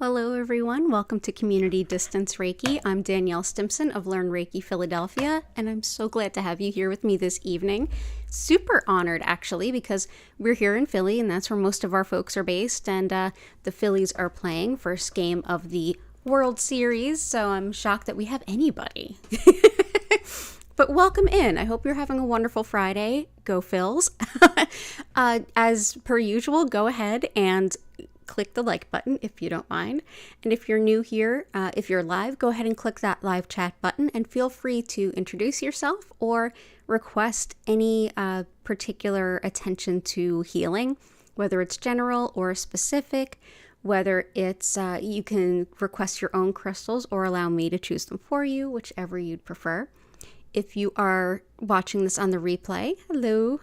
Hello everyone, welcome to Community Distance Reiki. I'm Danielle Stimpson of Learn Reiki Philadelphia, and I'm so glad to have you here with me this evening. Super honored actually, because we're here in Philly and that's where most of our folks are based, and the Phillies are playing first game of the World Series, so I'm shocked that we have anybody. But welcome in. I hope you're having a wonderful Friday. Go Phils. As per usual, go ahead and click the like button if you don't mind. And if you're new here, if you're live, go ahead and click that live chat button and feel free to introduce yourself or request any particular attention to healing, whether it's general or specific, whether it's you can request your own crystals or allow me to choose them for you, whichever you'd prefer. If you are watching this on the replay, hello,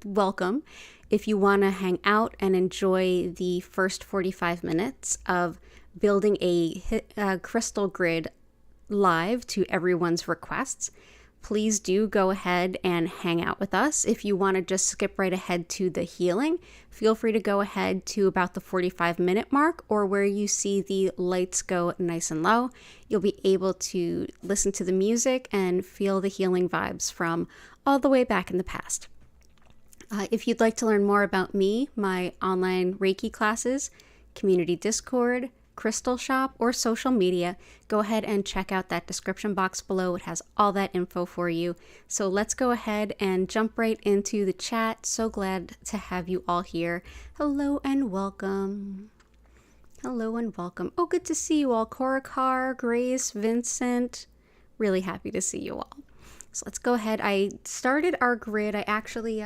welcome. If you want to hang out and enjoy the first 45 minutes of building a crystal grid live to everyone's requests, please do go ahead and hang out with us. If you want to just skip right ahead to the healing, feel free to go ahead to about the 45-minute mark, or where you see the lights go nice and low. You'll be able to listen to the music and feel the healing vibes from all the way back in the past. If you'd like to learn more about me, my online Reiki classes, community Discord, crystal shop, or social media, go ahead and check out that description box below. It has all that info for you. So let's go ahead and jump right into the chat. So glad to have you all here. Hello and welcome. Hello and welcome. Oh, good to see you all. Korakar, Grace, Vincent. Really happy to see you all. So let's go ahead. I started our grid. I actually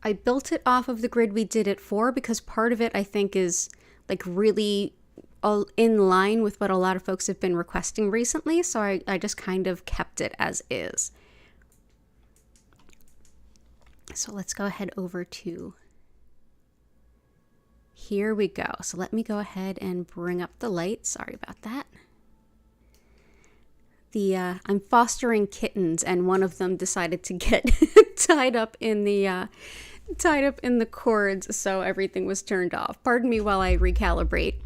I built it off of the grid we did it for, because part of it I think is like really in line with what a lot of folks have been requesting recently, so I just kind of kept it as is. So let's go ahead over to, here we go. So let me go ahead and bring up the light. Sorry about that. I'm fostering kittens, and one of them decided to get tied up in the cords, so everything was turned off. Pardon me while I recalibrate.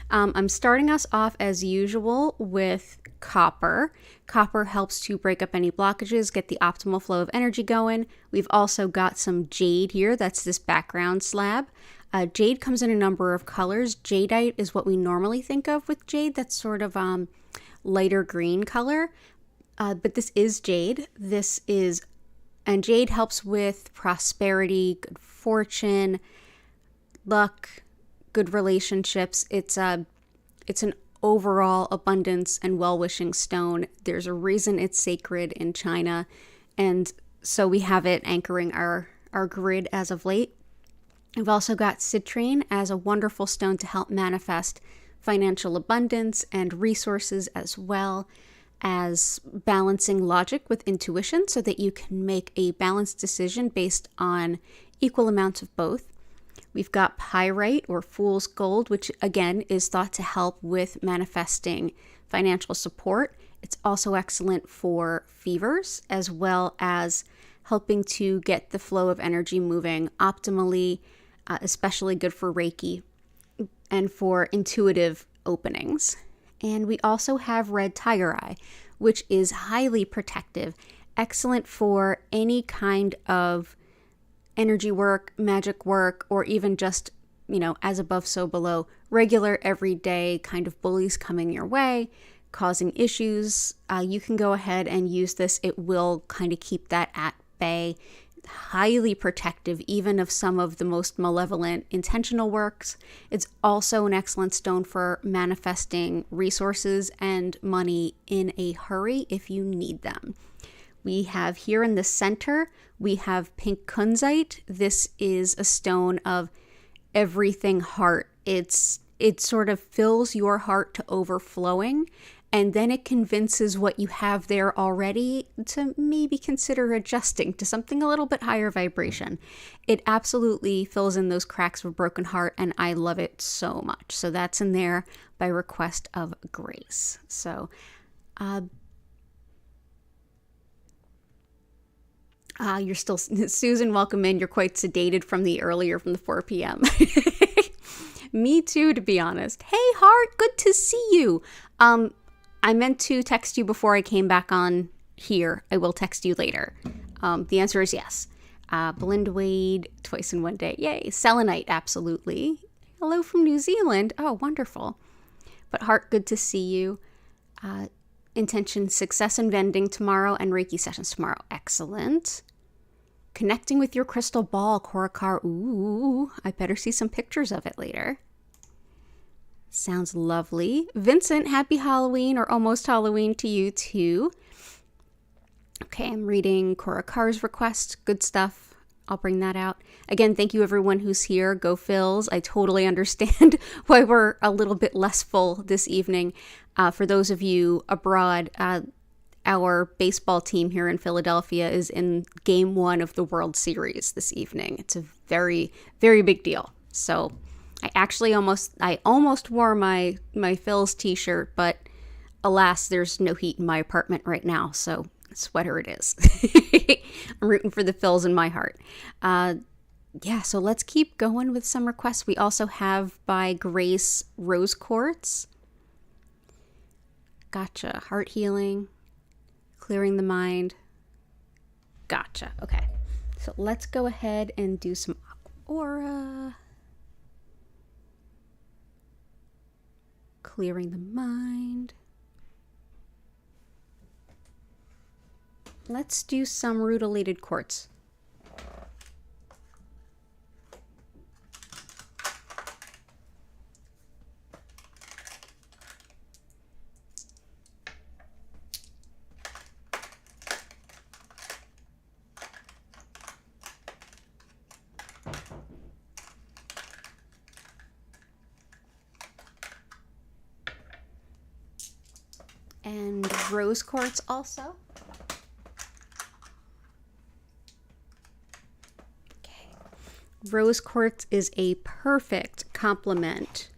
I'm starting us off as usual with copper. Copper helps to break up any blockages, get the optimal flow of energy going. We've also got some jade here. That's this background slab. Jade comes in a number of colors. Jadeite is what we normally think of with jade. That's sort of lighter green color, but this is jade. And jade helps with prosperity, good fortune, luck, good relationships. It's an overall abundance and well-wishing stone. There's a reason it's sacred in China, and so we have it anchoring our grid as of late. We've also got citrine as a wonderful stone to help manifest financial abundance and resources, as well as balancing logic with intuition so that you can make a balanced decision based on equal amounts of both. We've got pyrite, or fool's gold, which again is thought to help with manifesting financial support. It's also excellent for fevers, as well as helping to get the flow of energy moving optimally, especially good for Reiki and for intuitive openings. And we also have red tiger eye, which is highly protective, excellent for any kind of energy work, magic work, or even just, as above, so below, regular, everyday kind of bullies coming your way, causing issues. You can go ahead and use this. It will kind of keep that at bay. Highly protective even of some of the most malevolent intentional works. It's also an excellent stone for manifesting resources and money in a hurry if you need them. We have here in the center, we have pink kunzite. This is a stone of everything heart. It sort of fills your heart to overflowing, and then it convinces what you have there already to maybe consider adjusting to something a little bit higher vibration. It absolutely fills in those cracks of a broken heart, and I love it so much. So that's in there by request of Grace. So, you're still, Susan, welcome in. You're quite sedated from the 4 p.m. Me too, to be honest. Hey, Heart, good to see you. I meant to text you before I came back on here. I will text you later. The answer is yes. Belinda Wade, twice in one day. Yay. Selenite, absolutely. Hello from New Zealand. Oh, wonderful. But Heart, good to see you. Intention, success and vending tomorrow and Reiki sessions tomorrow. Excellent. Connecting with your crystal ball, Korakar. Ooh, I better see some pictures of it later. Sounds lovely. Vincent, happy Halloween or almost Halloween to you too. Okay, I'm reading Korakar's request. Good stuff. I'll bring that out. Again, thank you everyone who's here. Go Phils. I totally understand why we're a little bit less full this evening. For those of you abroad, our baseball team here in Philadelphia is in game 1 of the World Series this evening. It's a very, very big deal. So I almost wore my Phil's t-shirt, but alas, there's no heat in my apartment right now. So sweater it is. I'm rooting for the Phils in my heart. Yeah, so let's keep going with some requests. We also have by Grace rose quartz. Gotcha. Heart healing. Clearing the mind. Gotcha. Okay. So let's go ahead and do some aura. Clearing the mind. Let's do some rutilated quartz. And rose quartz also. Okay. Rose quartz is a perfect complement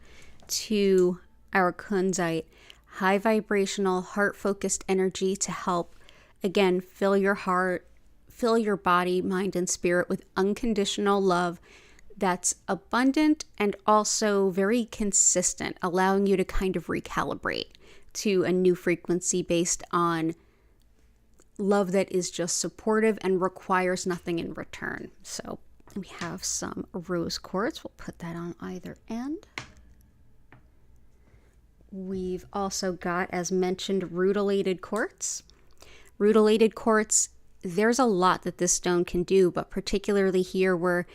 to our Kunzite. High vibrational, heart-focused energy to help, again, fill your heart, fill your body, mind, and spirit with unconditional love that's abundant and also very consistent, allowing you to kind of recalibrate to a new frequency based on love that is just supportive and requires nothing in return. So we have some rose quartz. We'll put that on either end. We've also got, as mentioned, rutilated quartz. Rutilated quartz, there's a lot that this stone can do, but particularly here we're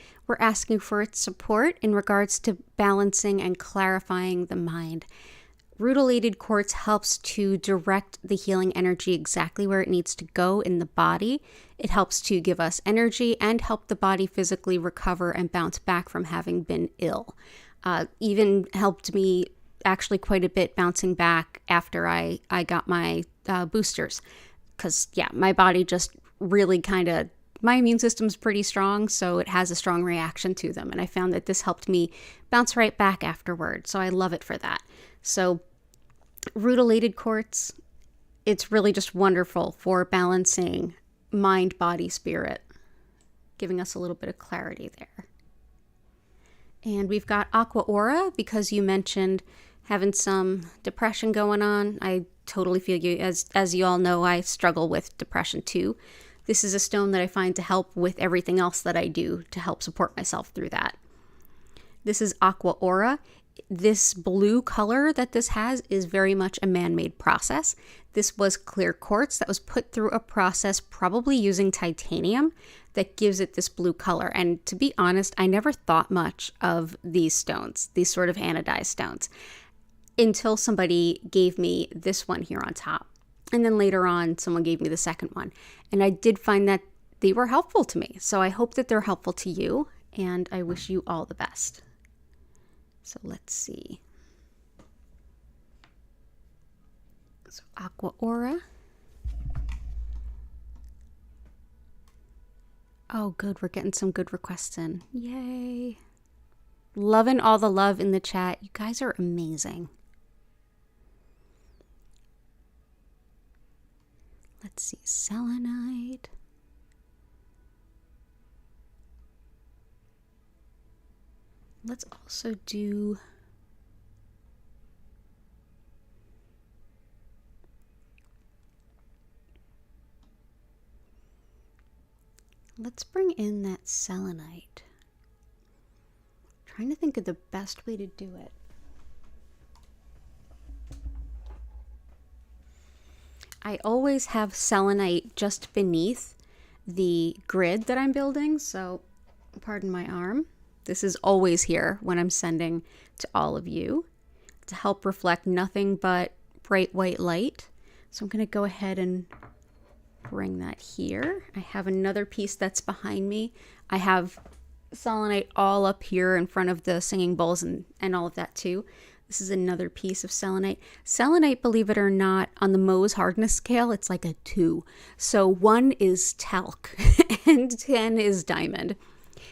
asking for its support in regards to balancing and clarifying the mind. Rutilated quartz helps to direct the healing energy exactly where it needs to go in the body. It helps to give us energy and help the body physically recover and bounce back from having been ill. Even helped me actually quite a bit bouncing back after I got my boosters. Because, yeah, my body just really my immune system's pretty strong, so it has a strong reaction to them. And I found that this helped me bounce right back afterward. So I love it for that. So rutilated quartz, it's really just wonderful for balancing mind, body, spirit, giving us a little bit of clarity there. And we've got aqua aura, because you mentioned having some depression going on. I totally feel you. As you all know, I struggle with depression too. This is a stone that I find to help with everything else that I do to help support myself through that. This is aqua aura. This blue color that this has is very much a man-made process. This was clear quartz that was put through a process probably using titanium that gives it this blue color. And to be honest, I never thought much of these stones, these sort of anodized stones, until somebody gave me this one here on top. And then later on, someone gave me the second one. And I did find that they were helpful to me. So I hope that they're helpful to you, and I wish you all the best. So let's see. So aqua aura. Oh, good. We're getting some good requests in. Yay. Loving all the love in the chat. You guys are amazing. Let's see. Selenite. Let's also do Let's bring in that selenite. Trying to think of the best way to do it. I always have selenite just beneath the grid that I'm building, so pardon my arm. This is always here when I'm sending to all of you to help reflect nothing but bright white light. So I'm going to go ahead and bring that here. I have another piece that's behind me. I have selenite all up here in front of the singing bowls and all of that too. This is another piece of selenite. Selenite, believe it or not, on the Mohs hardness scale, it's like a 2. So 1 is talc and 10 is diamond.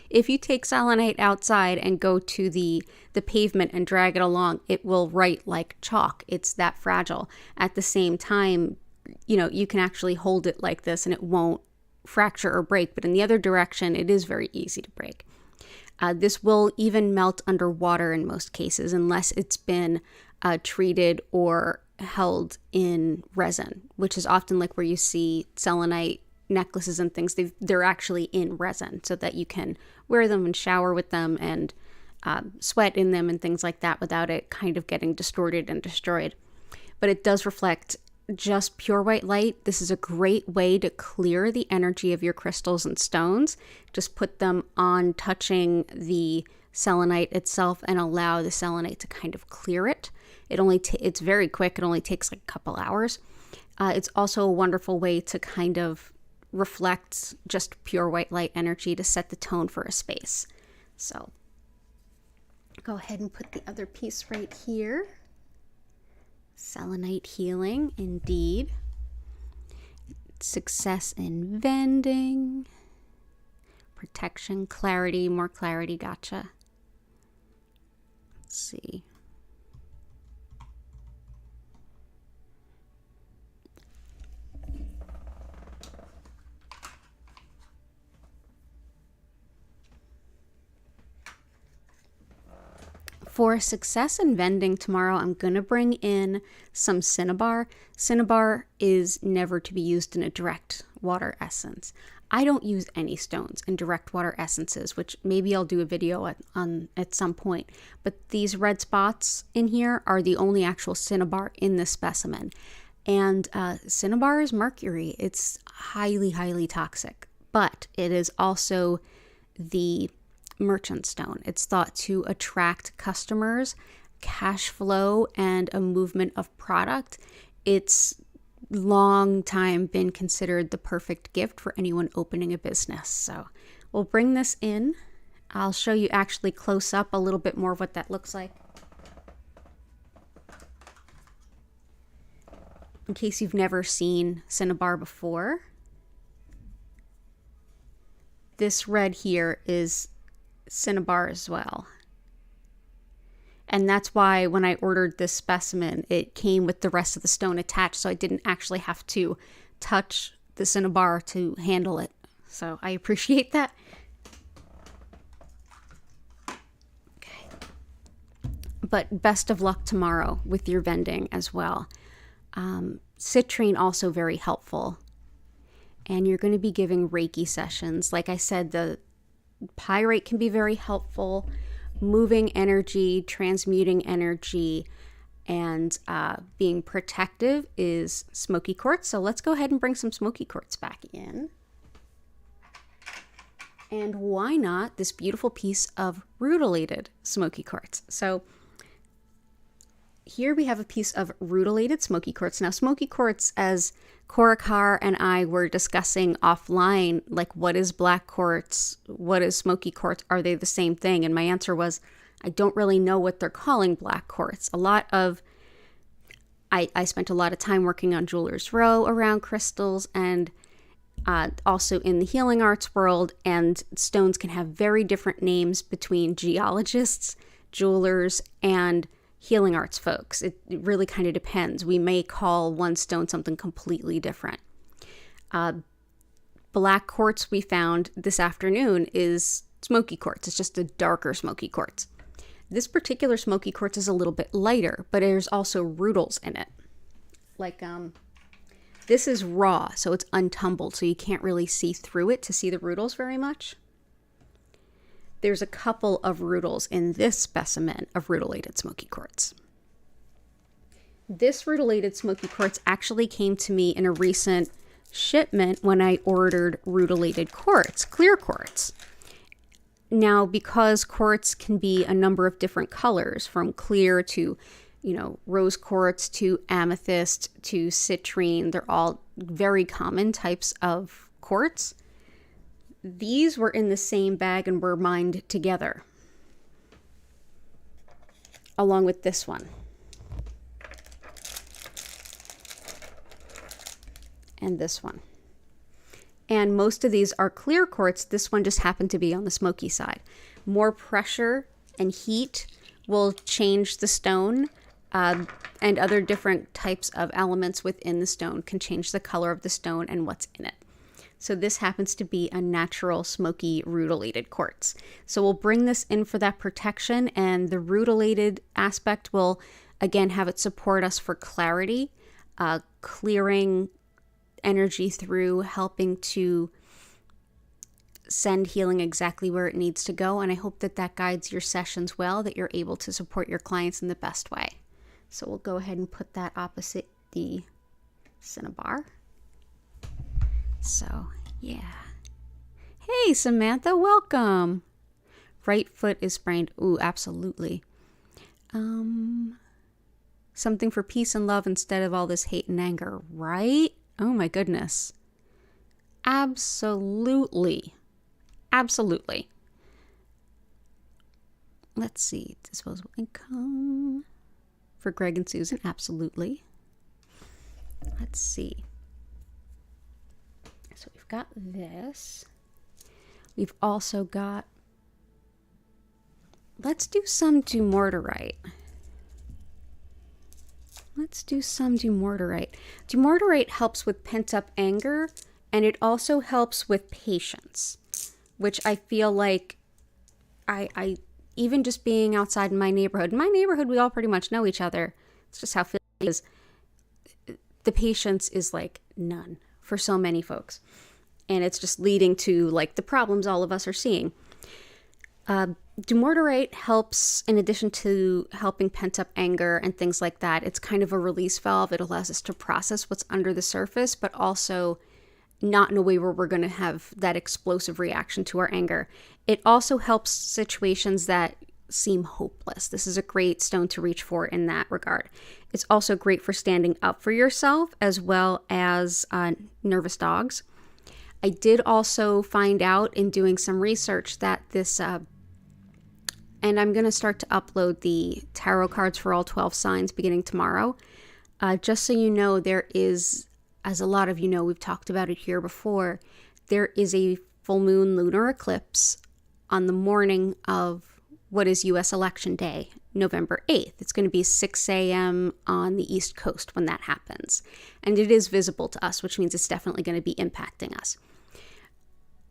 If you take selenite outside and go to the pavement and drag it along, it will write like chalk. It's that fragile. At the same time, you know, you can actually hold it like this and it won't fracture or break, but in the other direction, it is very easy to break. This will even melt underwater in most cases, unless it's been treated or held in resin, which is often like where you see selenite necklaces and things. They're actually in resin so that you can wear them and shower with them and sweat in them and things like that without it kind of getting distorted and destroyed. But it does reflect just pure white light. This is a great way to clear the energy of your crystals and stones. Just put them on touching the selenite itself and allow the selenite to kind of clear it. It's very quick. It only takes like a couple hours. It's also a wonderful way to kind of reflect just pure white light energy to set the tone for a space. So go ahead and put the other piece right here. Selenite healing, indeed. Success in vending. Protection, clarity, more clarity, gotcha. Let's see. For success in vending tomorrow, I'm going to bring in some Cinnabar. Cinnabar is never to be used in a direct water essence. I don't use any stones in direct water essences, which maybe I'll do a video at some point. But these red spots in here are the only actual Cinnabar in this specimen. And Cinnabar is mercury. It's highly, highly toxic. But it is also the merchant stone. It's thought to attract customers, cash flow, and a movement of product. It's long time been considered the perfect gift for anyone opening a business. So we'll bring this in. I'll show you actually close up a little bit more of what that looks like, in case you've never seen Cinnabar before. This red here is Cinnabar as well. And that's why when I ordered this specimen, it came with the rest of the stone attached, so I didn't actually have to touch the Cinnabar to handle it. So I appreciate that. Okay. But best of luck tomorrow with your vending as well. Citrine also very helpful. And you're going to be giving Reiki sessions. Like I said, the pyrite can be very helpful, moving energy, transmuting energy, and being protective is smoky quartz. So let's go ahead and bring some smoky quartz back in. And why not this beautiful piece of rutilated smoky quartz? So here we have a piece of rutilated smoky quartz. Now, smoky quartz, as Korakar and I were discussing offline, like, what is black quartz? What is smoky quartz? Are they the same thing? And my answer was, I don't really know what they're calling black quartz. I spent a lot of time working on Jewelers Row around crystals, and also in the healing arts world, and stones can have very different names between geologists, jewelers, and healing arts folks. It really kind of depends. We may call one stone something completely different. Black quartz we found this afternoon is smoky quartz. It's just a darker smoky quartz. This particular smoky quartz is a little bit lighter, but there's also rutils in it. Like This is raw, so it's untumbled, so you can't really see through it to see the rutils very much. There's a couple of rutils in this specimen of rutilated smoky quartz. This rutilated smoky quartz actually came to me in a recent shipment when I ordered rutilated quartz, clear quartz. Now, because quartz can be a number of different colors, from clear to, rose quartz to amethyst to citrine, they're all very common types of quartz. These were in the same bag and were mined together, along with this one. And this one. And most of these are clear quartz. This one just happened to be on the smoky side. More pressure and heat will change the stone, and other different types of elements within the stone can change the color of the stone and what's in it. So this happens to be a natural smoky rutilated quartz. So we'll bring this in for that protection, and the rutilated aspect will again have it support us for clarity, clearing energy through, helping to send healing exactly where it needs to go. And I hope that that guides your sessions well, that you're able to support your clients in the best way. So we'll go ahead and put that opposite the Cinnabar. So yeah. Hey Samantha, welcome. Right foot is sprained. Ooh, absolutely. Something for peace and love instead of all this hate and anger, right? Oh my goodness. Absolutely. Absolutely. Let's see. Disposable income for Greg and Susan. Absolutely. Let's see. So we've got this. We've also got, let's do some dumotierite. Let's do some dumotierite. Dumotierite helps with pent-up anger, and it also helps with patience, which I feel like I even just being outside in my neighborhood, we all pretty much know each other. It's just how Philly is. The patience is like none for so many folks. And it's just leading to like the problems all of us are seeing. Dumotierite helps, in addition to helping pent up anger and things like that. It's kind of a release valve. It allows us to process what's under the surface, but also not in a way where we're going to have that explosive reaction to our anger. It also helps situations that seem hopeless. This is a great stone to reach for in that regard. It's also great for standing up for yourself, as well as nervous dogs. I did also find out in doing some research that this, and I'm going to start to upload the tarot cards for all 12 signs beginning tomorrow. Just so you know, there is, as a lot of you know, we've talked about it here before, there is a full moon lunar eclipse on the morning of what is U.S. Election Day, November 8th. It's going to be 6 a.m. on the East Coast when that happens. And it is visible to us, which means it's definitely going to be impacting us.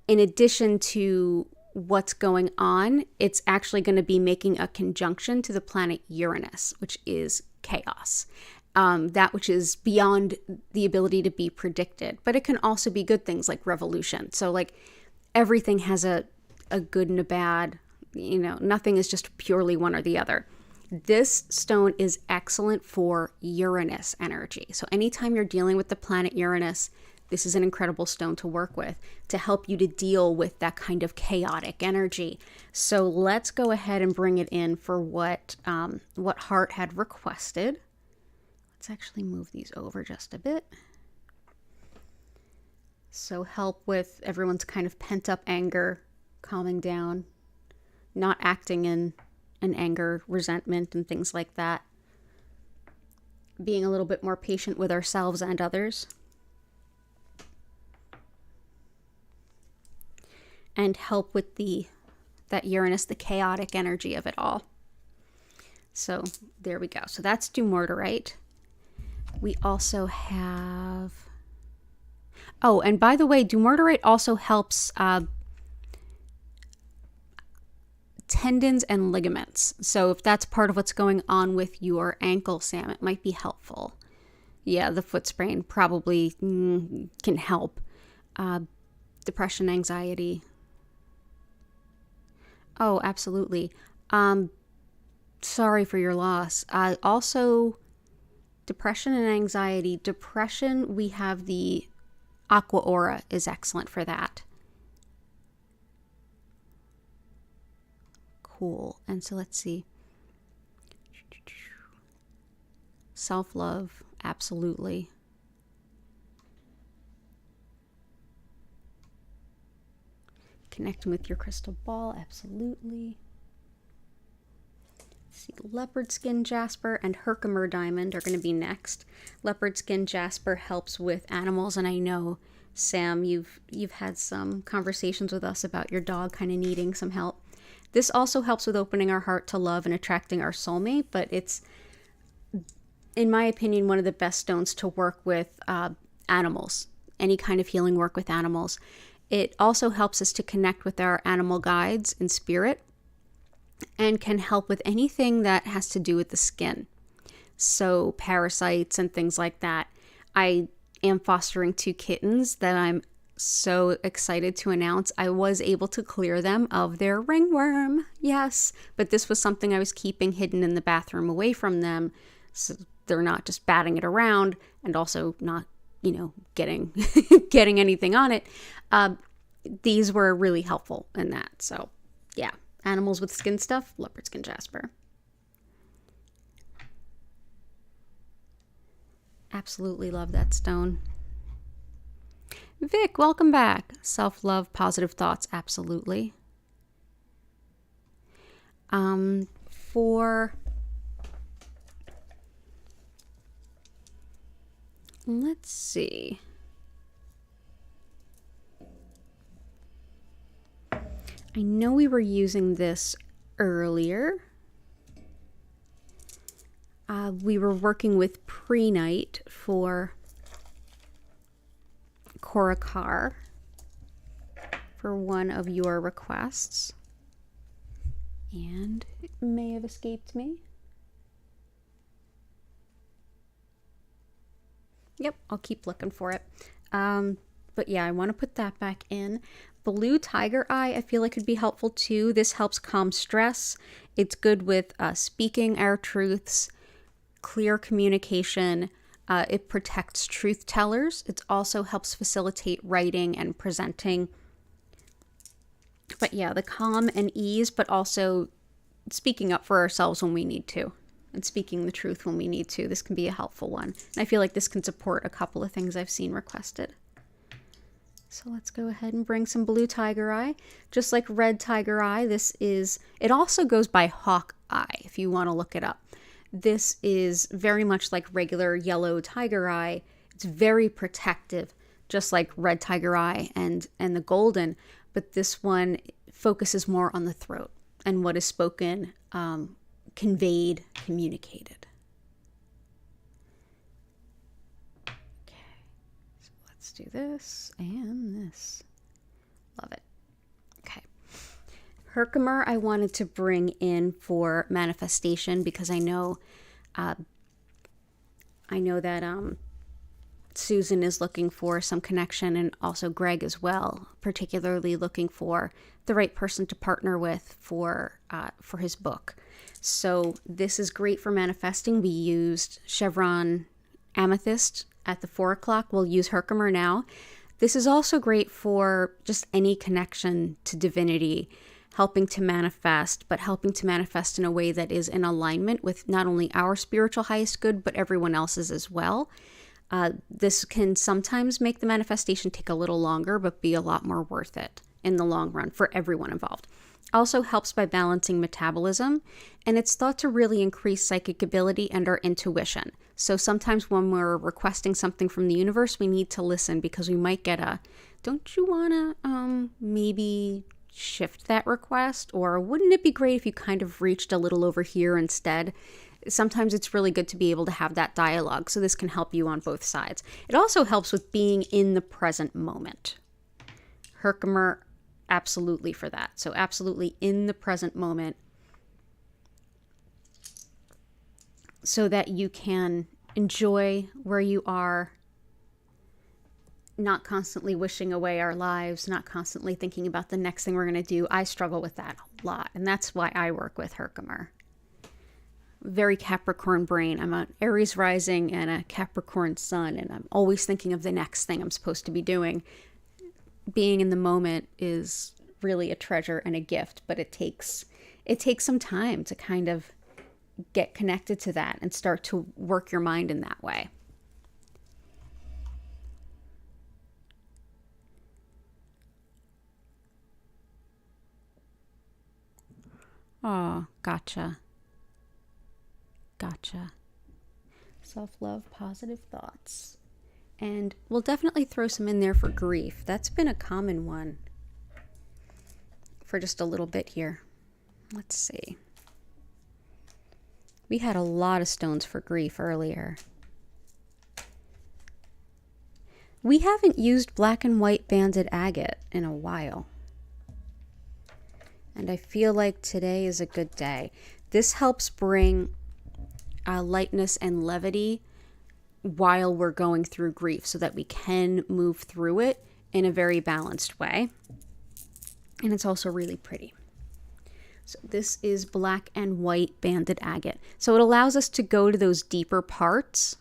In addition to what's going on, it's actually going to be making a conjunction to the planet Uranus, which is chaos. That which is beyond the ability to be predicted. But it can also be good things like revolution. So like everything has a good and a bad, nothing is just purely one or the other. This stone is excellent for Uranus energy. So anytime you're dealing with the planet Uranus, this is an incredible stone to work with to help you to deal with that kind of chaotic energy. So let's go ahead and bring it in for what Heart had requested. Let's actually move these over just a bit. So help with everyone's kind of pent up anger, calming down, not acting in anger, resentment, and things like that. Being a little bit more patient with ourselves and others. And help with that Uranus, the chaotic energy of it all. So there we go. So that's dumotierite. We also have, oh, and by the way, dumotierite also helps tendons and ligaments. So if that's part of what's going on with your ankle, Sam, it might be helpful. Yeah, the foot sprain probably can help. Depression, anxiety. Oh, absolutely. Sorry for your loss. Also, depression and anxiety. Depression, we have the aqua aura is excellent for that. Cool. And so let's see. Self-love, absolutely. Connecting with your crystal ball, absolutely. Let's see, leopard skin jasper and herkimer diamond are going to be next. Leopard skin jasper helps with animals, and I know, Sam, you've had some conversations with us about your dog kind of needing some help. This also helps with opening our heart to love and attracting our soulmate, but it's, in my opinion, one of the best stones to work with animals, any kind of healing work with animals. It also helps us to connect with our animal guides in spirit and can help with anything that has to do with the skin. So parasites and things like that. I am fostering 2 kittens that I'm so excited to announce. I was able to clear them of their ringworm. Yes, but this was something I was keeping hidden in the bathroom away from them, so they're not just batting it around and also not, getting getting anything on it. These were really helpful in that. So yeah, animals with skin stuff, leopard skin jasper. Absolutely love that stone. Vic, welcome back. Self-love, positive thoughts, absolutely. Let's see. I know we were using this earlier. We were working with Prehnite for Korakar for one of your requests. And it may have escaped me. Yep, I'll keep looking for it. But yeah, I want to put that back in. Blue tiger eye, I feel like could be helpful too. This helps calm stress. It's good with speaking our truths, clear communication. It protects truth tellers. It also helps facilitate writing and presenting. But yeah, the calm and ease, but also speaking up for ourselves when we need to. And speaking the truth when we need to. This can be a helpful one. And I feel like this can support a couple of things I've seen requested. So let's go ahead and bring some blue tiger eye. Just like red tiger eye, it also goes by hawk eye if you want to look it up. This is very much like regular yellow tiger eye. It's very protective, just like red tiger eye and the golden. But this one focuses more on the throat and what is spoken, conveyed, communicated. Okay, so let's do this and this. Love it. Okay. Herkimer I wanted to bring in for manifestation because I know that Susan is looking for some connection, and also Greg as well, particularly looking for the right person to partner with for his book. So this is great for manifesting. We used chevron amethyst at the 4 o'clock. We'll use Herkimer now. This is also great for just any connection to divinity, helping to manifest, but helping to manifest in a way that is in alignment with not only our spiritual highest good, but everyone else's as well. This can sometimes make the manifestation take a little longer, but be a lot more worth it in the long run for everyone involved. Also helps by balancing metabolism, and it's thought to really increase psychic ability and our intuition. So sometimes when we're requesting something from the universe, we need to listen because we might get don't you want to maybe shift that request? Or wouldn't it be great if you kind of reached a little over here instead? Sometimes it's really good to be able to have that dialogue, so this can help you on both sides. It also helps with being in the present moment. Herkimer, absolutely for that. So absolutely in the present moment so that you can enjoy where you are, not constantly wishing away our lives, not constantly thinking about the next thing we're going to do. I struggle with that a lot, and that's why I work with herkimer. Very Capricorn brain. I'm an Aries rising and a Capricorn sun, and I'm always thinking of the next thing I'm supposed to be doing. Being in the moment is really a treasure and a gift, but it takes some time to kind of get connected to that and start to work your mind in that way. Oh, gotcha. Self-love, positive thoughts. And we'll definitely throw some in there for grief. That's been a common one for just a little bit here. Let's see. We had a lot of stones for grief earlier. We haven't used black and white banded agate in a while. And I feel like today is a good day. This helps bring lightness and levity while we're going through grief so that we can move through it in a very balanced way. And it's also really pretty. So this is black and white banded agate. So it allows us to go to those deeper parts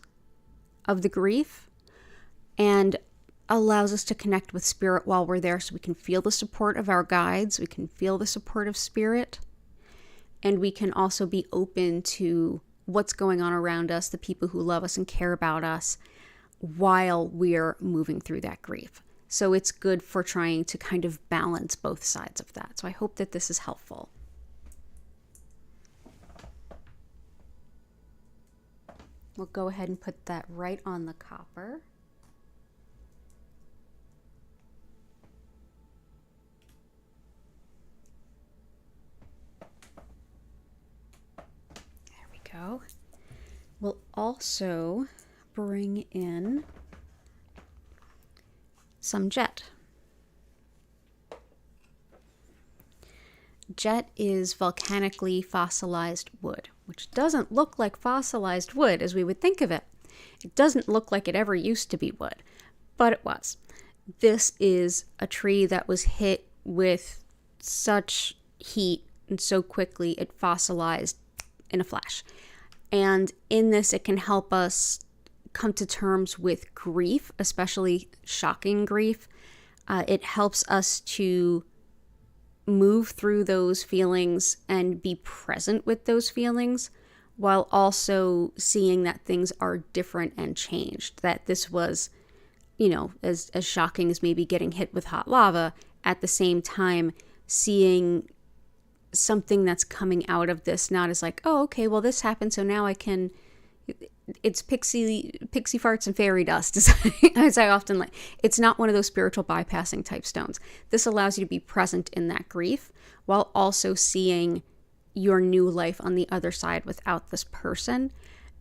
of the grief and allows us to connect with spirit while we're there, so we can feel the support of our guides, we can feel the support of spirit, and we can also be open to what's going on around us, the people who love us and care about us while we're moving through that grief. So it's good for trying to kind of balance both sides of that. So I hope that this is helpful. We'll go ahead and put that right on the copper. There we go. We'll also bring in some jet. Jet is volcanically fossilized wood, which doesn't look like fossilized wood as we would think of it. It doesn't look like it ever used to be wood, but it was. This is a tree that was hit with such heat and so quickly it fossilized in a flash. And in this, it can help us come to terms with grief, especially shocking grief. It helps us to move through those feelings and be present with those feelings while also seeing that things are different and changed. That this was, as shocking as maybe getting hit with hot lava, at the same time seeing something that's coming out of this, not as like, oh, okay, well, this happened, so now I can... It's pixie farts and fairy dust, as I often like. It's not one of those spiritual bypassing type stones. This allows you to be present in that grief while also seeing your new life on the other side without this person.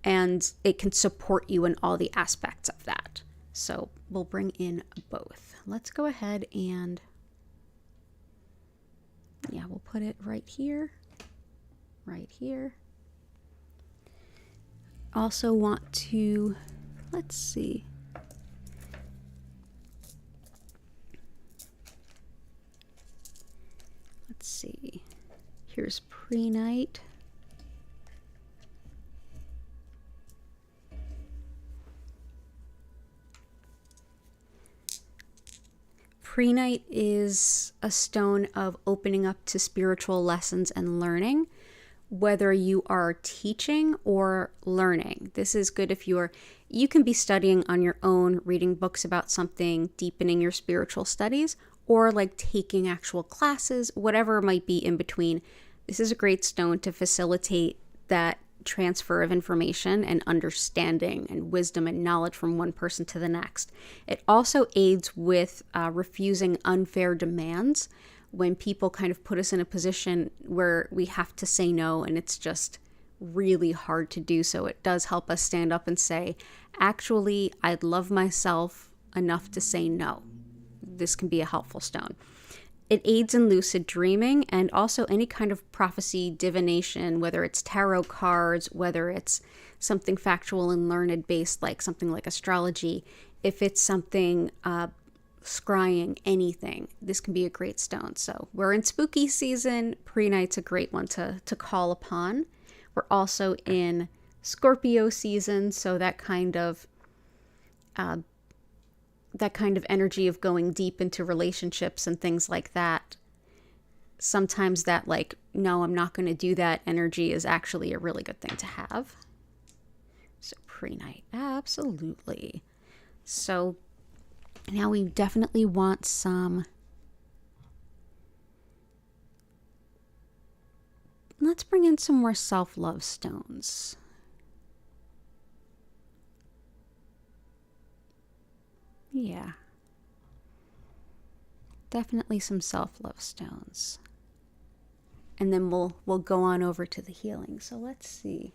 And it can support you in all the aspects of that. So we'll bring in both. Let's go ahead and, we'll put it right here, right here. Also want to, let's see. Here's Prehnite. Prehnite is a stone of opening up to spiritual lessons and learning, whether you are teaching or learning. This is good if you can be studying on your own, reading books about something, deepening your spiritual studies, or like taking actual classes, whatever might be in between. This is a great stone to facilitate that transfer of information and understanding and wisdom and knowledge from one person to the next. It also aids with refusing unfair demands when people kind of put us in a position where we have to say no and it's just really hard to do so. It does help us stand up and say, actually, I'd love myself enough to say no. This can be a helpful stone. It aids in lucid dreaming and also any kind of prophecy, divination, whether it's tarot cards, whether it's something factual and learned based, like something like astrology. If it's something scrying, anything, this can be a great stone. So we're in spooky season. Prehnite's a great one to call upon. We're also in Scorpio season, so that kind of energy of going deep into relationships and things like that. Sometimes that, like, no, I'm not going to do that energy is actually a really good thing to have. So prehnite, absolutely. So now we definitely want some. Let's bring in some more self-love stones. Yeah. Definitely some self-love stones. And then we'll go on over to the healing. So let's see.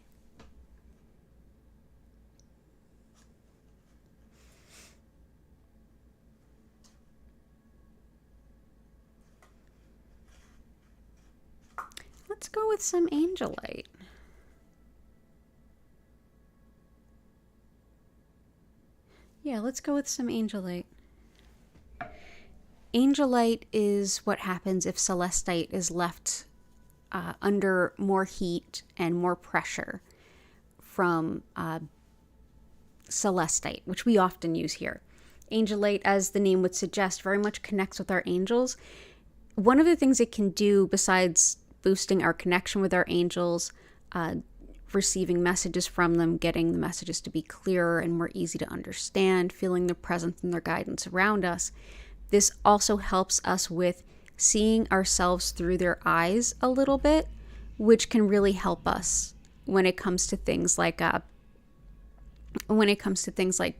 Let's go with some Angelite. Yeah, let's go with some Angelite. Angelite is what happens if Celestite is left under more heat and more pressure from Celestite, which we often use here. Angelite, as the name would suggest, very much connects with our angels. One of the things it can do, besides boosting our connection with our angels, receiving messages from them, getting the messages to be clearer and more easy to understand, feeling their presence and their guidance around us, this also helps us with seeing ourselves through their eyes a little bit, which can really help us when it comes to things like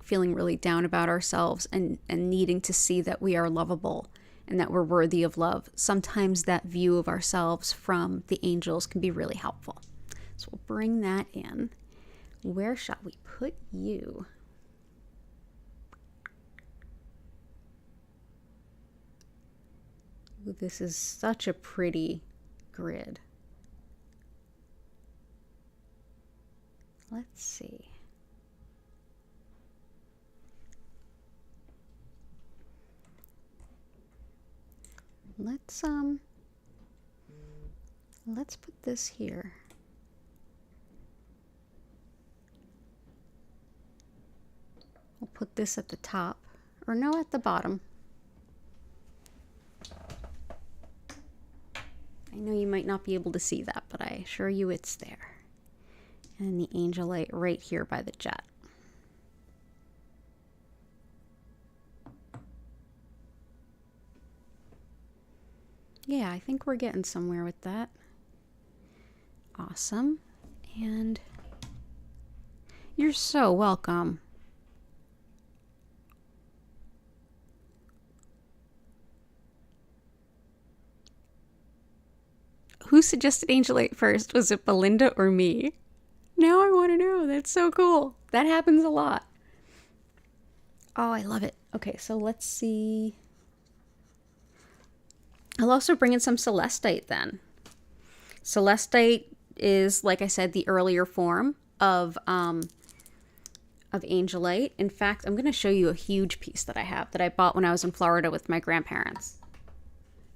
feeling really down about ourselves and needing to see that we are lovable and that we're worthy of love. Sometimes that view of ourselves from the angels can be really helpful. So we'll bring that in. Where shall we put you? Ooh, this is such a pretty grid. Let's see. Let's put this here. We'll put this at the top, or no, at the bottom. I know you might not be able to see that, but I assure you it's there. And the Angelite right here by the jet. Yeah, I think we're getting somewhere with that. Awesome. And you're so welcome. Who suggested Angelite first? Was it Belinda or me? Now I want to know. That's so cool. That happens a lot. Oh, I love it. Okay, so let's see. I'll also bring in some Celestite then. Celestite is, like I said, the earlier form of Angelite. In fact, I'm going to show you a huge piece that I have that I bought when I was in Florida with my grandparents.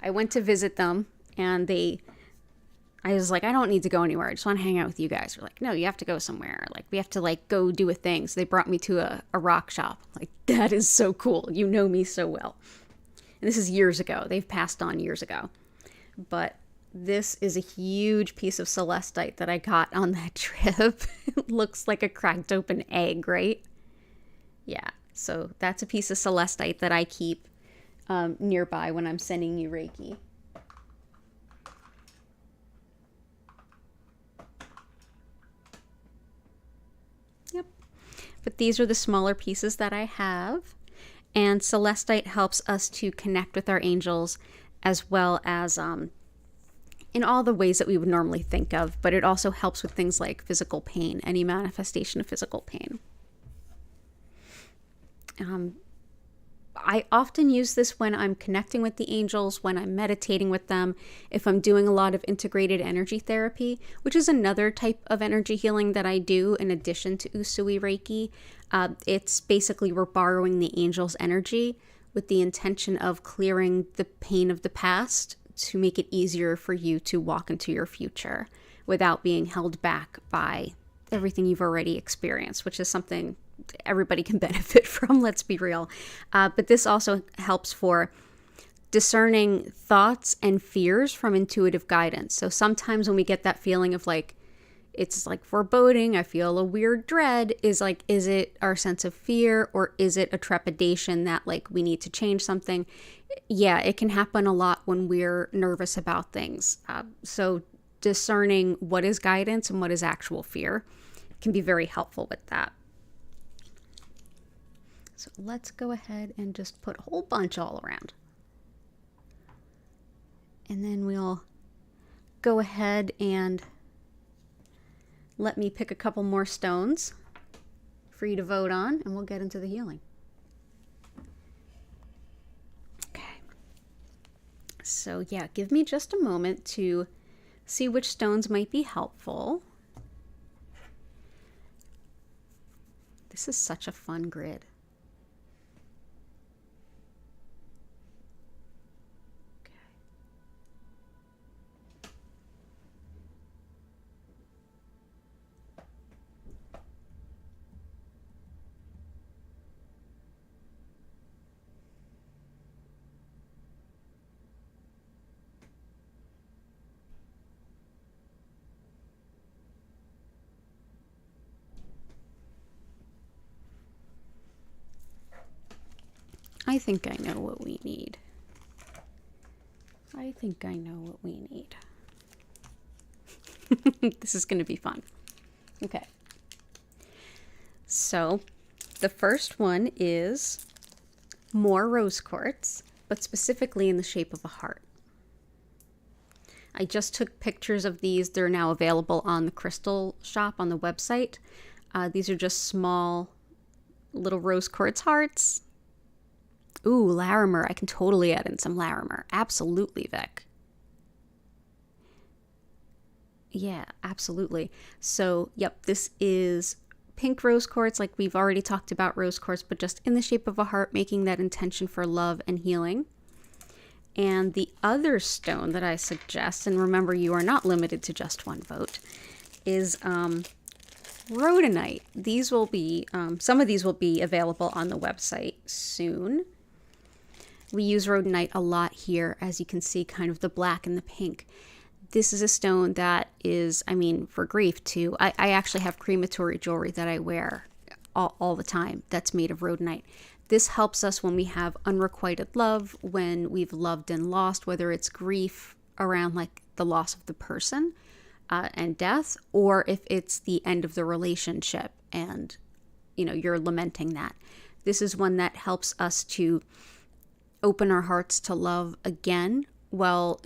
I went to visit them, and I was like, I don't need to go anywhere. I just want to hang out with you guys. They're like, no, you have to go somewhere. Like, we have to, like, go do a thing. So they brought me to a rock shop. Like, that is so cool. You know me so well. And this is years ago. They've passed on years ago. But this is a huge piece of Celestite that I got on that trip. It looks like a cracked open egg, right? Yeah. So that's a piece of Celestite that I keep nearby when I'm sending you Reiki. Yep. But these are the smaller pieces that I have. And Celestite helps us to connect with our angels as well as in all the ways that we would normally think of. But it also helps with things like physical pain, any manifestation of physical pain. I often use this when I'm connecting with the angels, when I'm meditating with them, if I'm doing a lot of integrated energy therapy, which is another type of energy healing that I do in addition to Usui Reiki. It's basically we're borrowing the angels' energy with the intention of clearing the pain of the past to make it easier for you to walk into your future without being held back by everything you've already experienced, which is something everybody can benefit from, let's be real. But this also helps for discerning thoughts and fears from intuitive guidance. So sometimes when we get that feeling of like, it's like foreboding, I feel a weird dread, is it our sense of fear, or is it a trepidation that like we need to change something? Yeah, it can happen a lot when we're nervous about things. So discerning what is guidance and what is actual fear can be very helpful with that. So let's go ahead and just put a whole bunch all around. And then we'll go ahead and let me pick a couple more stones for you to vote on, and we'll get into the healing. Okay. So yeah, give me just a moment to see which stones might be helpful. This is such a fun grid. I think I know what we need. This is going to be fun. Okay. So the first one is more rose quartz, but specifically in the shape of a heart. I just took pictures of these. They're now available on the crystal shop on the website. These are just small little rose quartz hearts. Ooh, larimar. I can totally add in some larimar. Absolutely, Vic. Yeah, absolutely. So, yep, this is pink rose quartz, like we've already talked about rose quartz, but just in the shape of a heart, making that intention for love and healing. And the other stone that I suggest, and remember you are not limited to just one vote, is Rhodonite. These will be, some of these will be available on the website soon. We use Rhodonite a lot here, as you can see, kind of the black and the pink. This is a stone that is, I mean, for grief too. I actually have crematory jewelry that I wear all the time that's made of Rhodonite. This helps us when we have unrequited love, when we've loved and lost, whether it's grief around like the loss of the person and death, or if it's the end of the relationship and, you know, you're lamenting that. This is one that helps us to open our hearts to love again, while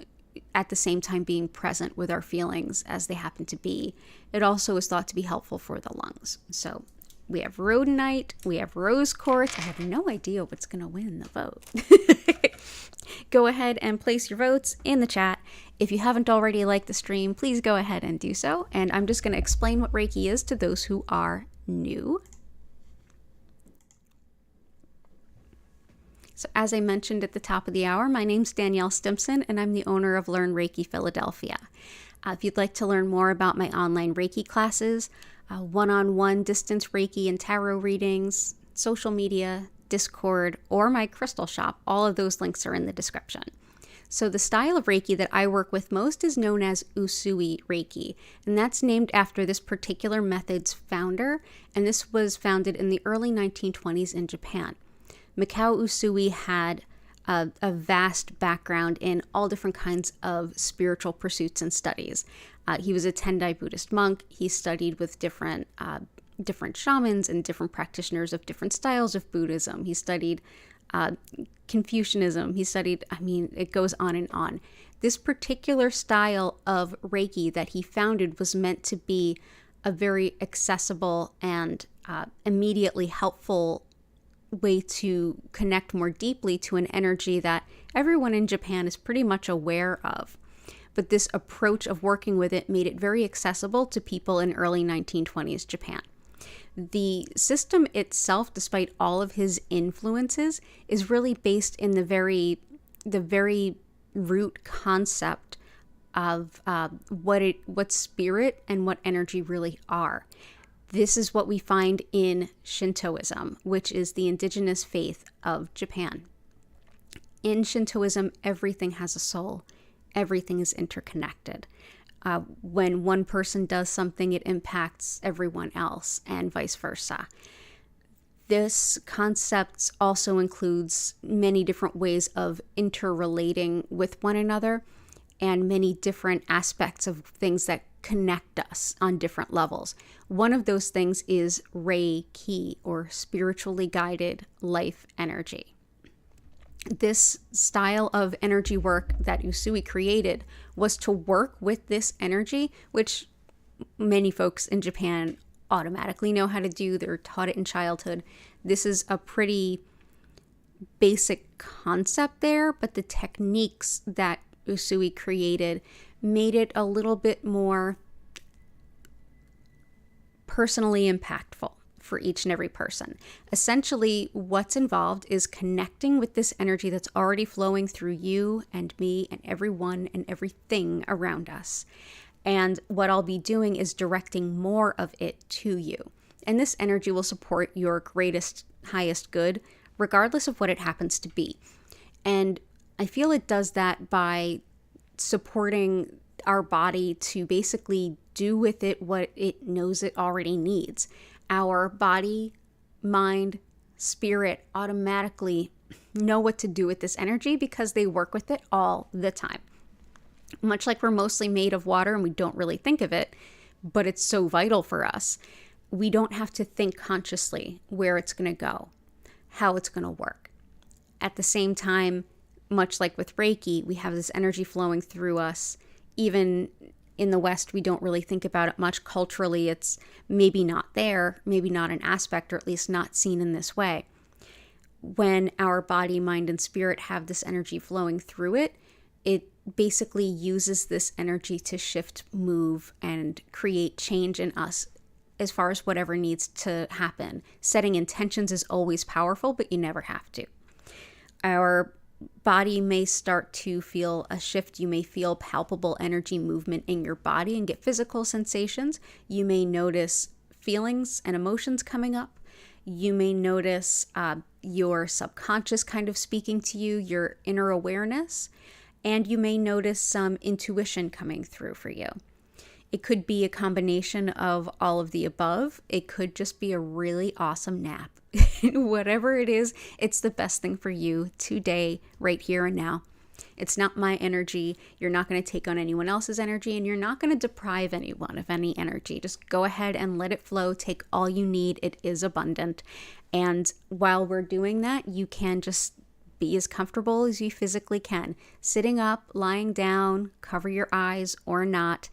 at the same time being present with our feelings as they happen to be. It also is thought to be helpful for the lungs. So we have Rhodonite, we have rose quartz. I have no idea what's going to win the vote. Go ahead and place your votes in the chat. If you haven't already liked the stream, please go ahead and do so. And I'm just going to explain what Reiki is to those who are new. So as I mentioned at the top of the hour, my name's Danielle Stimpson, and I'm the owner of Learn Reiki Philadelphia. If you'd like to learn more about my online Reiki classes, one-on-one distance Reiki and tarot readings, social media, Discord, or my crystal shop, all of those links are in the description. So the style of Reiki that I work with most is known as Usui Reiki, and that's named after this particular method's founder, and this was founded in the early 1920s in Japan. Mikao Usui had a vast background in all different kinds of spiritual pursuits and studies. He was a Tendai Buddhist monk. He studied with different shamans and different practitioners of different styles of Buddhism. He studied Confucianism. He studied, I mean, it goes on and on. This particular style of Reiki that he founded was meant to be a very accessible and immediately helpful way to connect more deeply to an energy that everyone in Japan is pretty much aware of. But this approach of working with it made it very accessible to people in early 1920s Japan. The system itself, despite all of his influences, is really based in the very root concept of what spirit and what energy really are. This is what we find in Shintoism, which is the indigenous faith of Japan. In Shintoism, everything has a soul. Everything is interconnected. When one person does something, it impacts everyone else, and vice versa. This concept also includes many different ways of interrelating with one another and many different aspects of things that connect us on different levels. One of those things is Reiki, or spiritually guided life energy. This style of energy work that Usui created was to work with this energy, which many folks in Japan automatically know how to do. They're taught it in childhood. This is a pretty basic concept there, but the techniques that Usui created made it a little bit more personally impactful for each and every person. Essentially, what's involved is connecting with this energy that's already flowing through you and me and everyone and everything around us. And what I'll be doing is directing more of it to you. And this energy will support your greatest, highest good, regardless of what it happens to be. And I feel it does that by supporting our body to basically do with it what it knows it already needs. Our body, mind, spirit automatically know what to do with this energy because they work with it all the time. Much like we're mostly made of water and we don't really think of it, but it's so vital for us. We don't have to think consciously where it's going to go, how it's going to work. At the same time, much like with Reiki, we have this energy flowing through us. Even in the West, we don't really think about it much. Culturally, it's maybe not there, maybe not an aspect, or at least not seen in this way. When our body, mind, and spirit have this energy flowing through it, it basically uses this energy to shift, move, and create change in us as far as whatever needs to happen. Setting intentions is always powerful, but you never have to. Our body may start to feel a shift. You may feel palpable energy movement in your body and get physical sensations. You may notice feelings and emotions coming up. You may notice your subconscious kind of speaking to you, your inner awareness, and you may notice some intuition coming through for you. It could be a combination of all of the above. It could just be a really awesome nap. Whatever it is, it's the best thing for you today, right here and now. It's not my energy. You're not going to take on anyone else's energy, and you're not going to deprive anyone of any energy. Just go ahead and let it flow. Take all you need. It is abundant. And while we're doing that, you can just be as comfortable as you physically can. Sitting up, lying down, cover your eyes or not.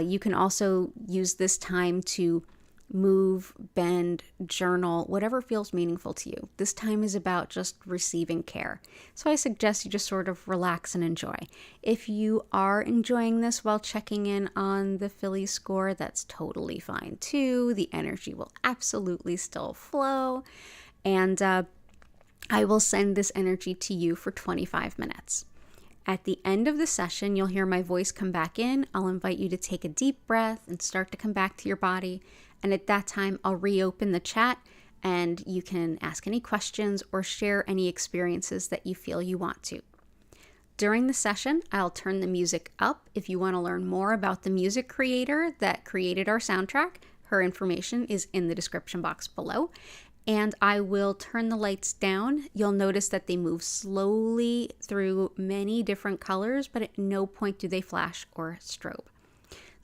You can also use this time to move, bend, journal, whatever feels meaningful to you. This time is about just receiving care. So I suggest you just sort of relax and enjoy. If you are enjoying this while checking in on the Philly score, that's totally fine too. The energy will absolutely still flow. And I will send this energy to you for 25 minutes. At the end of the session, you'll hear my voice come back in. I'll invite you to take a deep breath and start to come back to your body. And at that time, I'll reopen the chat and you can ask any questions or share any experiences that you feel you want to. During the session, I'll turn the music up. If you want to learn more about the music creator that created our soundtrack, her information is in the description box below. And I will turn the lights down. You'll notice that they move slowly through many different colors, but at no point do they flash or strobe.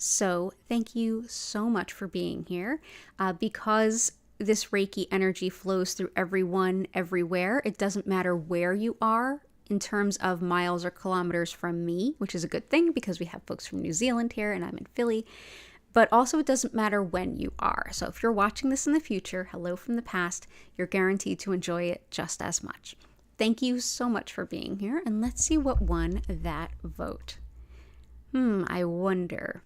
So thank you so much for being here. Because this Reiki energy flows through everyone, everywhere, it doesn't matter where you are in terms of miles or kilometers from me, which is a good thing because we have folks from New Zealand here and I'm in Philly. But also, it doesn't matter when you are. So if you're watching this in the future, hello from the past, you're guaranteed to enjoy it just as much. Thank you so much for being here, and let's see what won that vote. I wonder.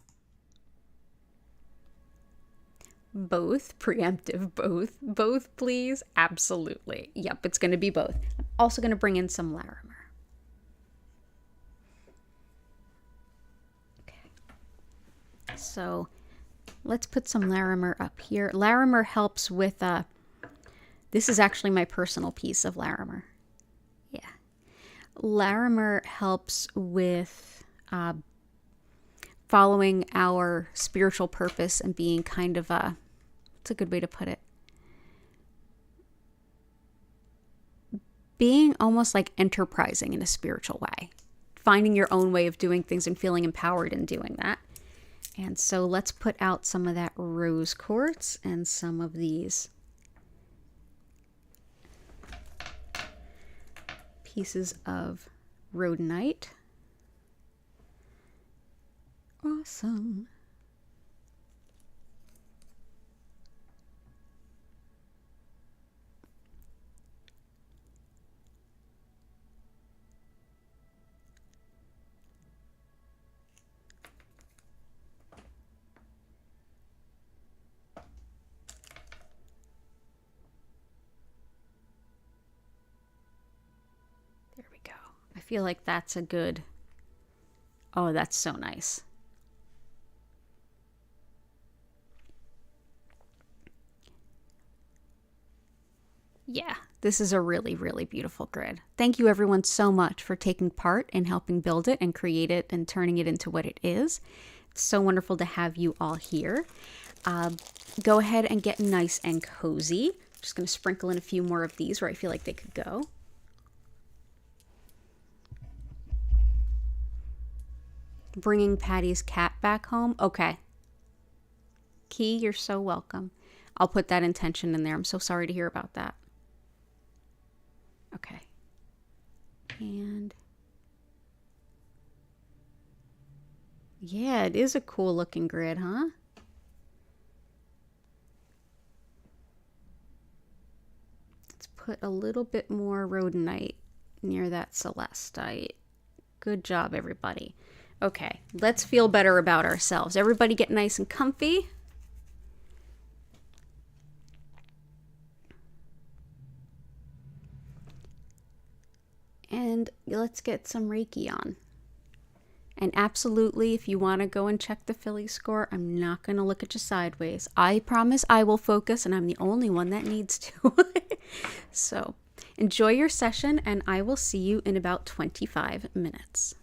Both, preemptive, both, please. Absolutely. Yep, it's going to be both. I'm also going to bring in some larimar. So let's put some larimar up here. Larimar helps with, this is actually my personal piece of larimar. Yeah. Larimar helps with following our spiritual purpose and being kind of what's a good way to put it? Being almost like enterprising in a spiritual way. Finding your own way of doing things and feeling empowered in doing that. And so let's put out some of that rose quartz and some of these pieces of rhodonite. Awesome. There we go. I feel like that's a good, oh, that's so nice. Yeah, this is a really, really beautiful grid. Thank you everyone so much for taking part in helping build it and create it and turning it into what it is. It's so wonderful to have you all here. Go ahead and get nice and cozy. I'm just going to sprinkle in a few more of these where I feel like they could go. Bringing Patty's cat back home. Okay. Key, you're so welcome. I'll put that intention in there. I'm so sorry to hear about that. Okay. And yeah, it is a cool looking grid, huh? Let's put a little bit more rhodonite near that celestite. Good job, everybody. Okay, let's feel better about ourselves. Everybody get nice and comfy. And let's get some Reiki on. And absolutely, if you want to go and check the Philly score, I'm not going to look at you sideways. I promise I will focus, and I'm the only one that needs to. So, enjoy your session, and I will see you in about 25 minutes.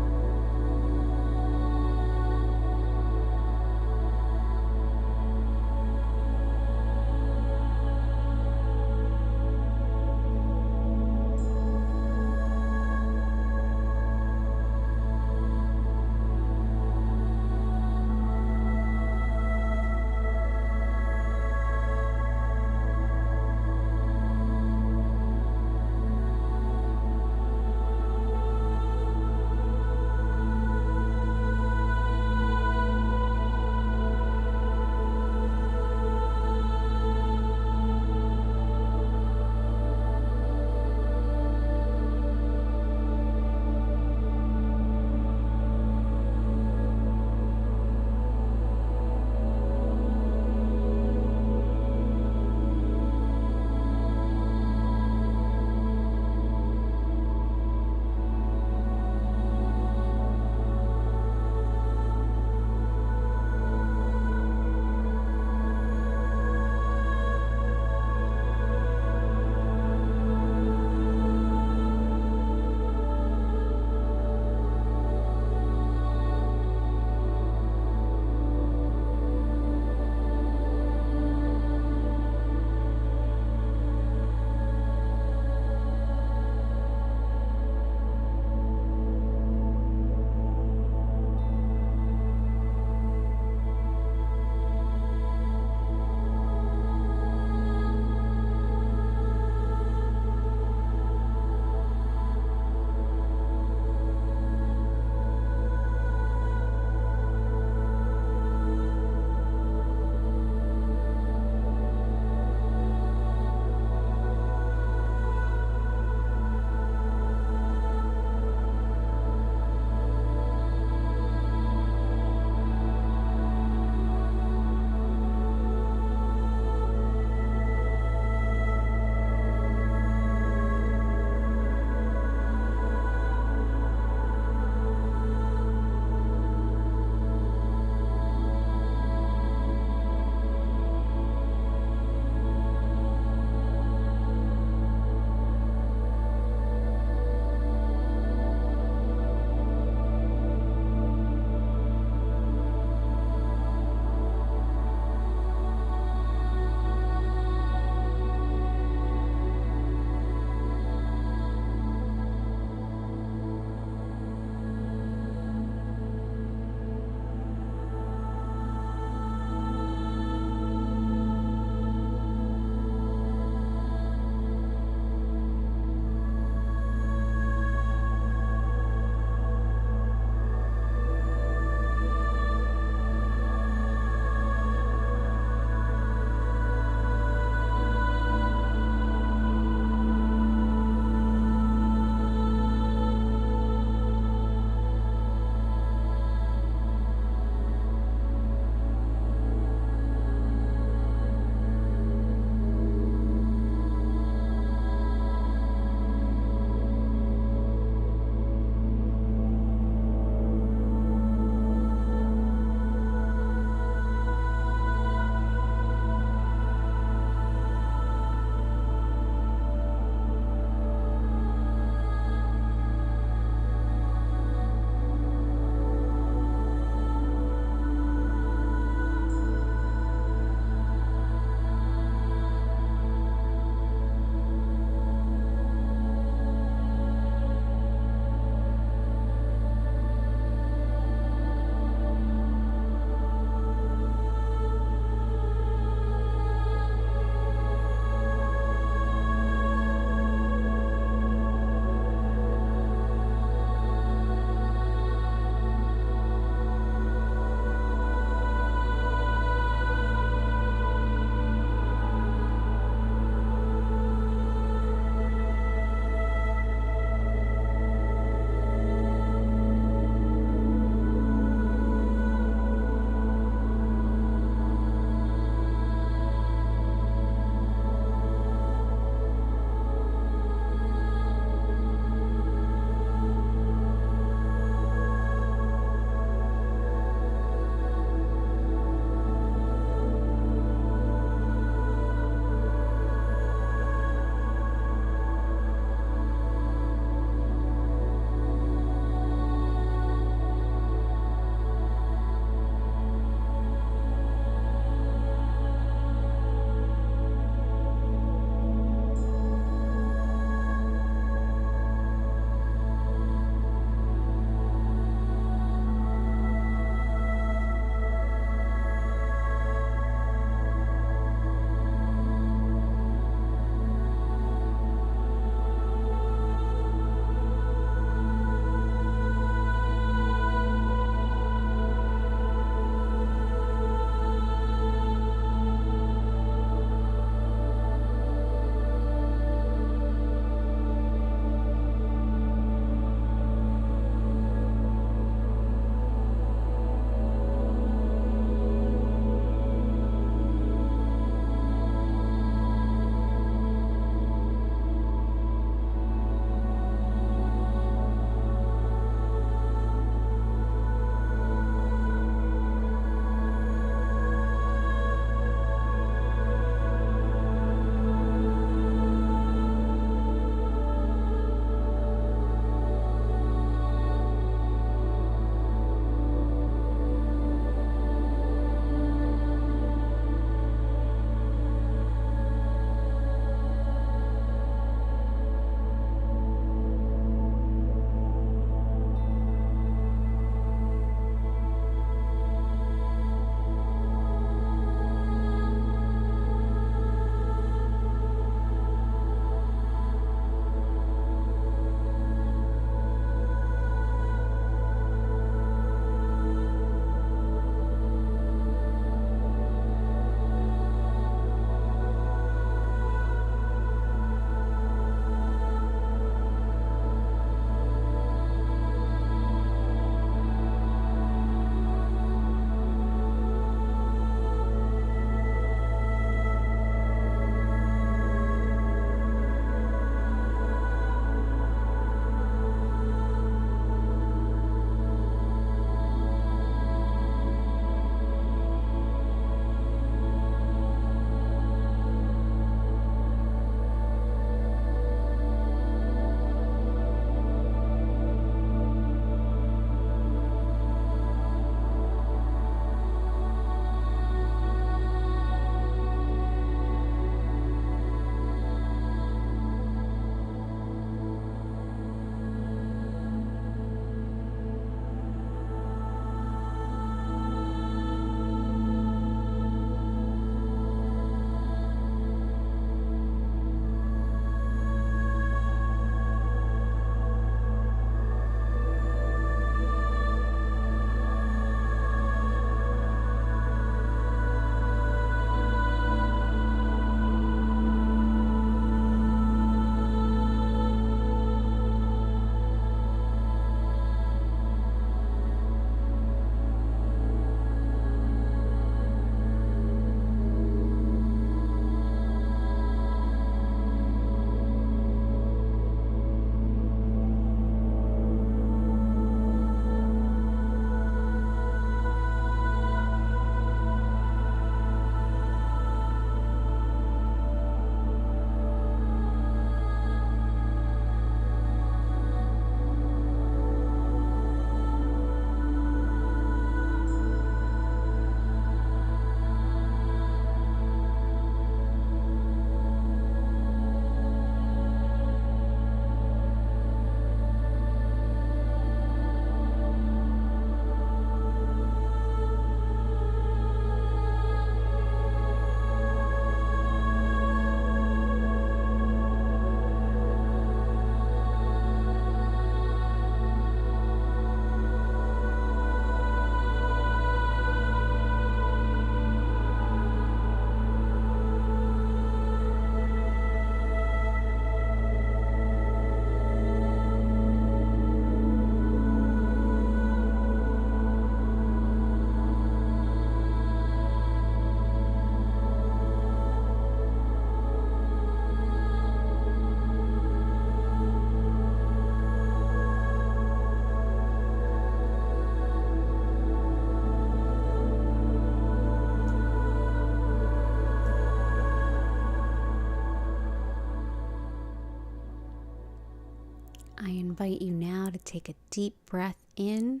I invite you now to take a deep breath in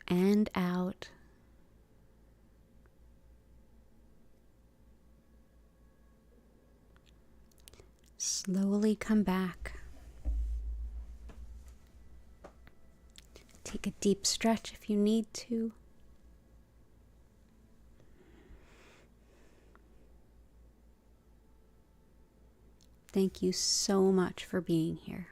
and out. Slowly come back. Take a deep stretch if you need to. Thank you so much for being here.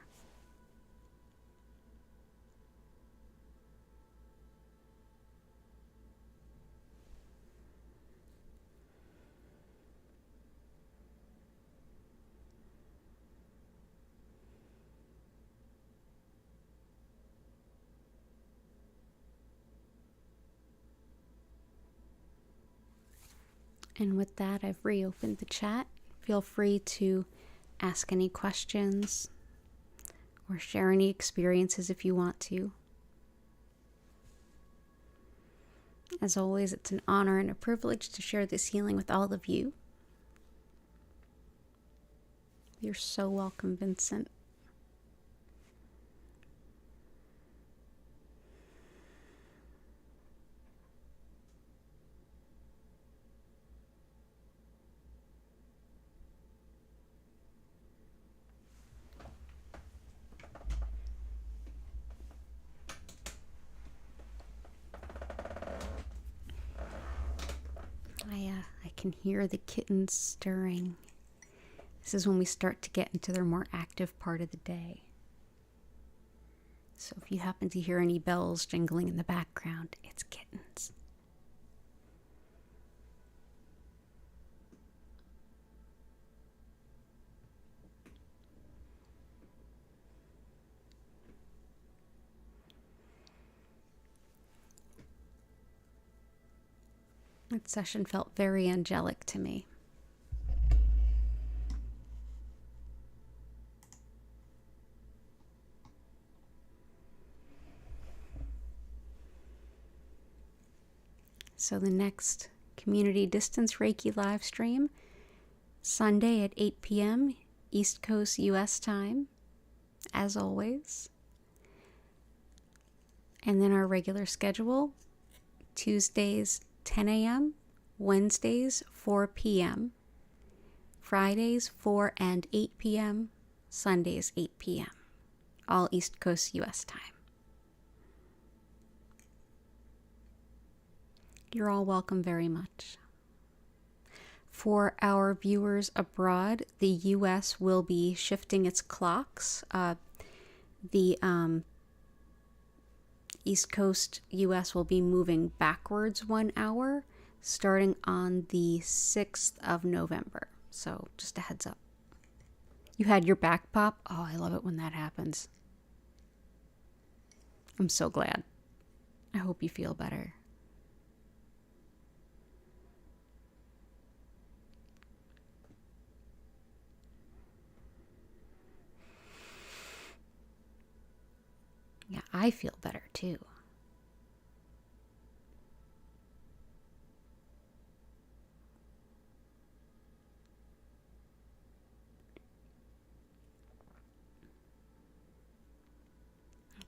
And with that, I've reopened the chat. Feel free to ask any questions or share any experiences if you want to. As always, it's an honor and a privilege to share this healing with all of you. You're so welcome, Vincent. I can hear the kittens stirring. This is when we start to get into their more active part of the day. So if you happen to hear any bells jingling in the background, it's kittens. That session felt very angelic to me. So the next community distance Reiki live stream, Sunday at 8 p.m. East Coast US time, as always. And then our regular schedule, Tuesdays 10 a.m., Wednesdays 4 p.m., Fridays 4 and 8 p.m., Sundays 8 p.m., all East Coast US time. You're all welcome very much. For our viewers abroad, the US will be shifting its clocks. The East Coast US will be moving backwards 1 hour starting on the 6th of November. So just a heads up. You had your back pop? Oh, I love it when that happens. I'm so glad. I hope you feel better. Yeah, I feel better too.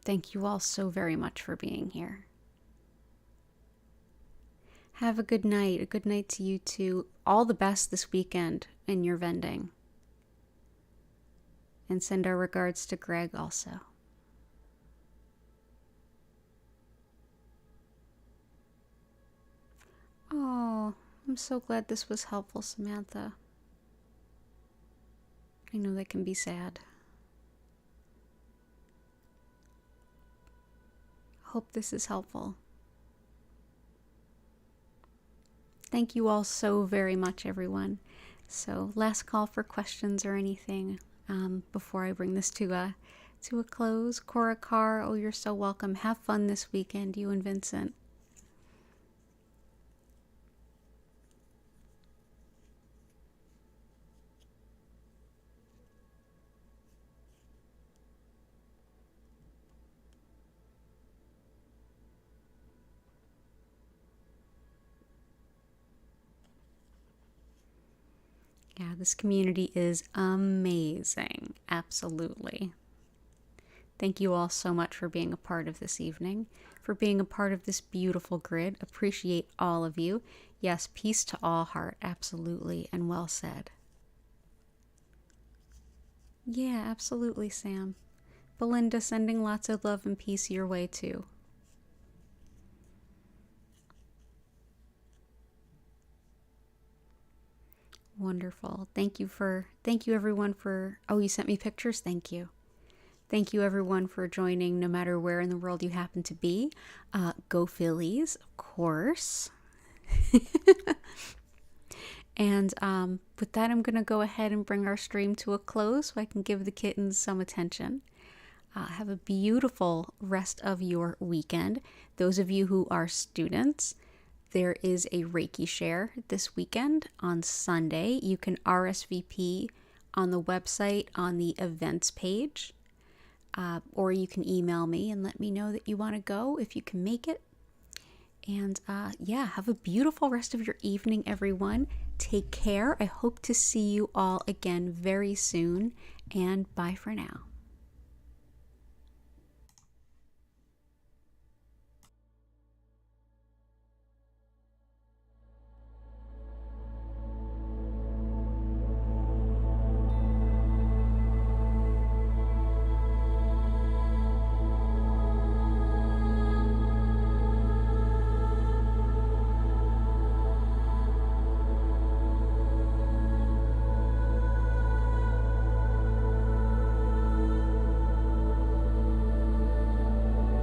Thank you all so very much for being here. Have a good night. A good night to you too. All the best this weekend in your vending. And send our regards to Greg also. Oh, I'm so glad this was helpful, Samantha. I know that can be sad. Hope this is helpful. Thank you all so very much, everyone. So, last call for questions or anything before I bring this to a close. Cora Carr, oh, you're so welcome. Have fun this weekend, you and Vincent. Yeah, Yeah, this community is amazing. Absolutely. Thank you all so much for being a part of this evening, for being a part of this beautiful grid. Appreciate all of you. Yes, peace to all, heart. Absolutely. And well said. Yeah, absolutely, Sam. Belinda, sending lots of love and peace your way too. Wonderful. Thank you everyone for, oh, you sent me pictures? Thank you. Thank you everyone for joining, no matter where in the world you happen to be. Go Phillies, of course. And with that, I'm going to go ahead and bring our stream to a close so I can give the kittens some attention. Have a beautiful rest of your weekend. Those of you who are students, there is a Reiki share this weekend on Sunday. You can RSVP on the website on the events page, or you can email me and let me know that you want to go if you can make it. And yeah, have a beautiful rest of your evening, everyone. Take care. I hope to see you all again very soon, and bye for now.